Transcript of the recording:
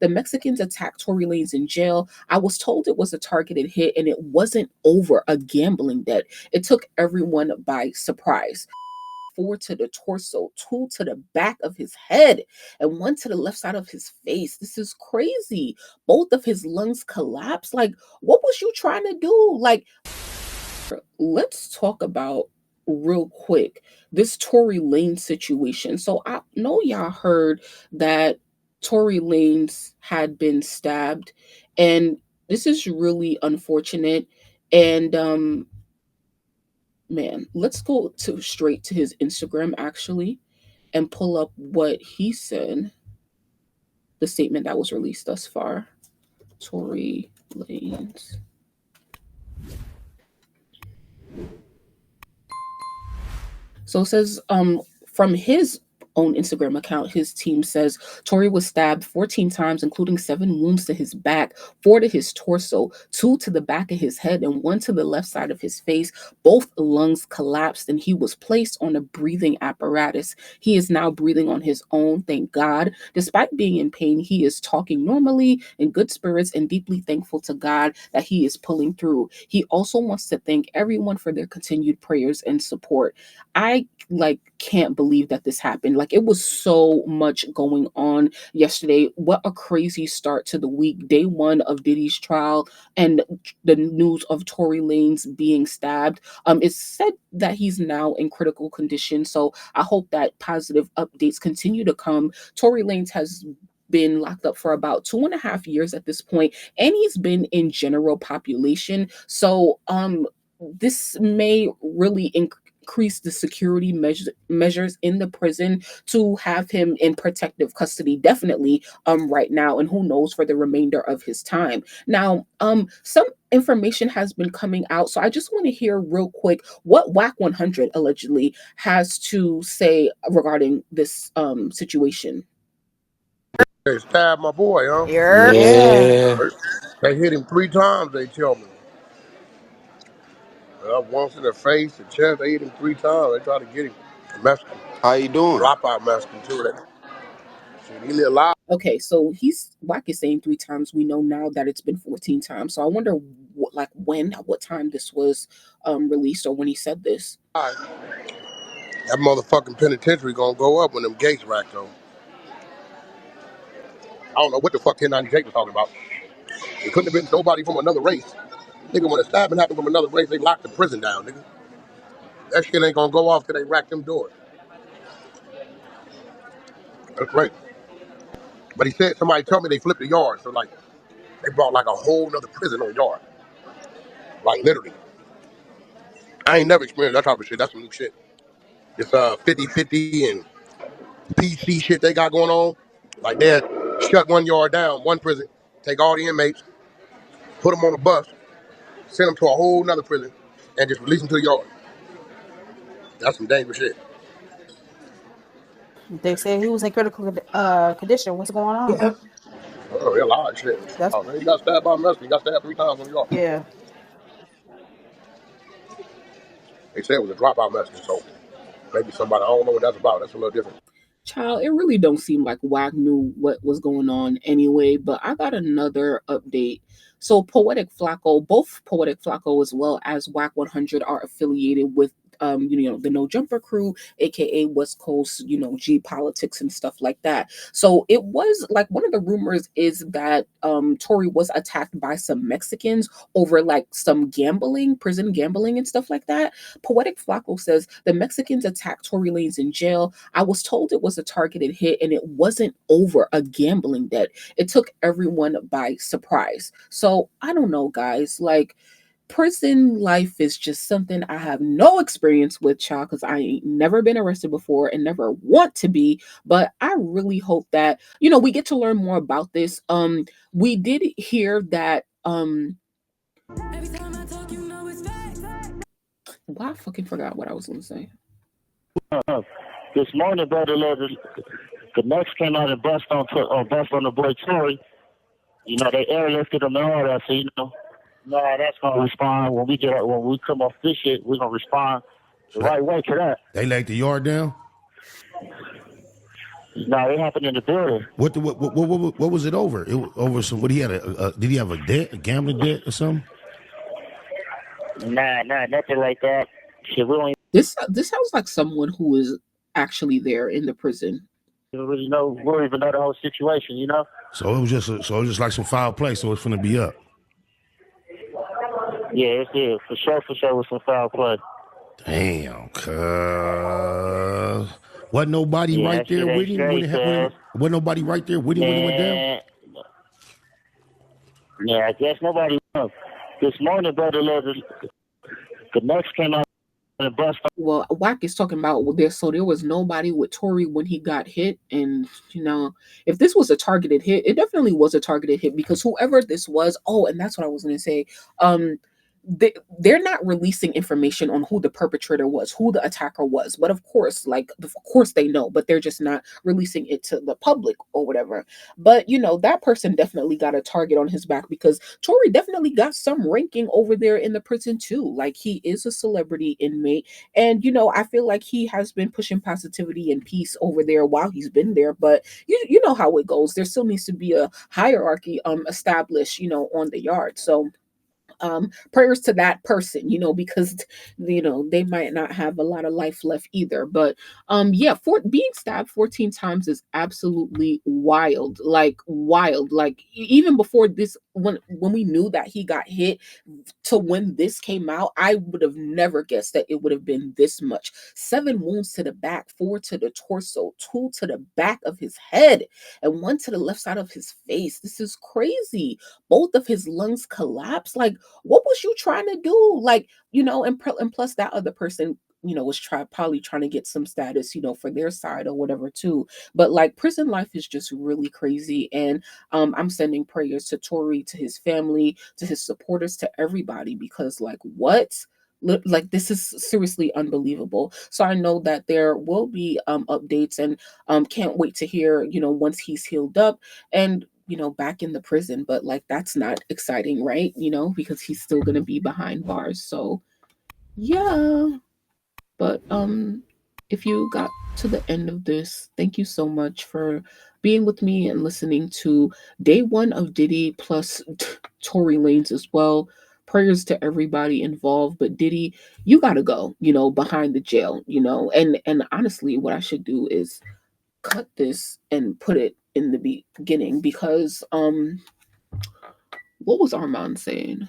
the Mexicans attacked Tory Lanez in jail. I was told it was a targeted hit and it wasn't over a gambling debt. It took everyone by surprise. 4 to the torso, 2 to the back of his head, and 1 to the left side of his face. This is crazy. Both of his lungs collapsed. Like, what was you trying to do? Like, let's talk about real quick this Tory Lanez situation. So I know y'all heard that Tory Lanez had been stabbed, and this is really unfortunate. And man, let's go to straight to his Instagram actually and pull up what he said, the statement that was released thus far. Tory Lanez. So it says from his own Instagram account, his team says Tory was stabbed 14 times, including 7 wounds to his back, 4 to his torso, 2 to the back of his head, and 1 to the left side of his face. Both lungs collapsed, and he was placed on a breathing apparatus. He is now breathing on his own, thank God. Despite being in pain, he is talking normally, in good spirits, and deeply thankful to God that he is pulling through. He also wants to thank everyone for their continued prayers and support. I can't believe that this happened. Like, it was so much going on yesterday. What a crazy start to the week. Day 1 of Diddy's trial and the news of Tory Lanez being stabbed. It's said that he's now in critical condition. So I hope that positive updates continue to come. Tory Lanez has been locked up for about 2.5 years at this point, and he's been in general population. So this may really increase the security measures in the prison to have him in protective custody definitely right now, and who knows for the remainder of his time. Now some information has been coming out, so I just want to hear real quick what WAC 100 allegedly has to say regarding this situation. They stabbed my boy, huh? Yeah. They hit him 3 times, they tell me. Once in the face, the chest, they hit him 3 times. They tried to get him. Mexican. How you doing? Dropout Mexican, too. Shit, he live alive. Okay, so WAC is saying 3 times. We know now that it's been 14 times. So I wonder what time this was released, or when he said this. That motherfucking penitentiary gonna go up when them gates racked on. I don't know what the fuck 1098 was talking about. It couldn't have been nobody from another race. Nigga, when a stabbing happened from another race, they locked the prison down, nigga. That shit ain't gonna go off till they rack them doors. That's right. But he said, somebody told me they flipped the yard, so like, they brought like a whole nother prison on yard. Like, literally. I ain't never experienced that type of shit. That's some new shit. It's 50-50 and PC shit they got going on. Like, they shut one yard down, one prison, take all the inmates, put them on a bus, send them to a whole nother prison, and just release them to the yard. That's some dangerous shit. They said he was in critical condition. What's going on? Yeah. Oh, yeah, a lot of shit. He got stabbed by a Mexican. He got stabbed 3 times on the yard. Yeah. They said it was a dropout Mexican, so maybe somebody, I don't know what that's about. That's a little different. Child, it really don't seem like WAC knew what was going on anyway, but I got another update. So Poetic Flacco, both Poetic Flacco as well as WAC 100 are affiliated with the No Jumper crew, aka West Coast, G politics and stuff like that. So it was like, one of the rumors is that Tory was attacked by some Mexicans over like some prison gambling and stuff like that. Poetic Flacco says the Mexicans attacked Tory Lanez in jail. I was told it was a targeted hit and it wasn't over a gambling debt. It took everyone by surprise. So I don't know, guys, like, prison life is just something I have no experience with, child, because I ain't never been arrested before and never want to be. But I really hope that, we get to learn more about this. We did hear that well, I fucking forgot what I was gonna say. This morning, brother, the Mex came out and bust on the boy Tory. They airlifted him and all that, so no, that's gonna respond when we come off this shit. We're gonna respond the right way to that. They laid the yard down. No, it happened in the building. What was it over? It was over some. What he had did he have a debt, a gambling debt or something? Nah, nothing like that. Shit, we don't This sounds like someone who is actually there in the prison. even really know. We don't even know the whole situation, you know. So it was just like some foul play. So it's finna be up. Yeah, it's here for sure with some foul play. Damn, cuz. Wasn't nobody Yeah, right that there shit with ain't him straight, when it happened? Wasn't nobody right there with him when it went down? Man. Yeah, I guess nobody knows. This morning, brother, the next came out and bust. Well, Wack is talking about there. So there was nobody with Tory when he got hit, and if this was a targeted hit, it definitely was a targeted hit because whoever this was. Oh, and that's what I was going to say. They're not releasing information on who the perpetrator was, who the attacker was. But of course, of course they know, but they're just not releasing it to the public or whatever. But that person definitely got a target on his back because Tory definitely got some ranking over there in the prison too. Like he is a celebrity inmate, and I feel like he has been pushing positivity and peace over there while he's been there. But you know how it goes. There still needs to be a hierarchy established, on the yard. So prayers to that person, because they might not have a lot of life left either. But yeah, for being stabbed 14 times is absolutely wild, like wild. Like even before this, when we knew that he got hit, to when this came out, I would have never guessed that it would have been this much. 7 wounds to the back, 4 to the torso, 2 to the back of his head, and 1 to the left side of his face. This is crazy. Both of his lungs collapsed. Like, what was you trying to do? Like, and plus that other person, was probably trying to get some status, for their side or whatever too. But like prison life is just really crazy. And I'm sending prayers to Tory, to his family, to his supporters, to everybody, because like what? Like this is seriously unbelievable. So I know that there will be updates, and can't wait to hear, once he's healed up and back in the prison. But like that's not exciting, right? Because he's still gonna be behind bars. So yeah. But if you got to the end of this, thank you so much for being with me and listening to day 1 of Diddy plus Tory Lanez as well. Prayers to everybody involved, but Diddy, you gotta go, behind the jail, and honestly, what I should do is cut this and put it in the beginning because what was Armand saying?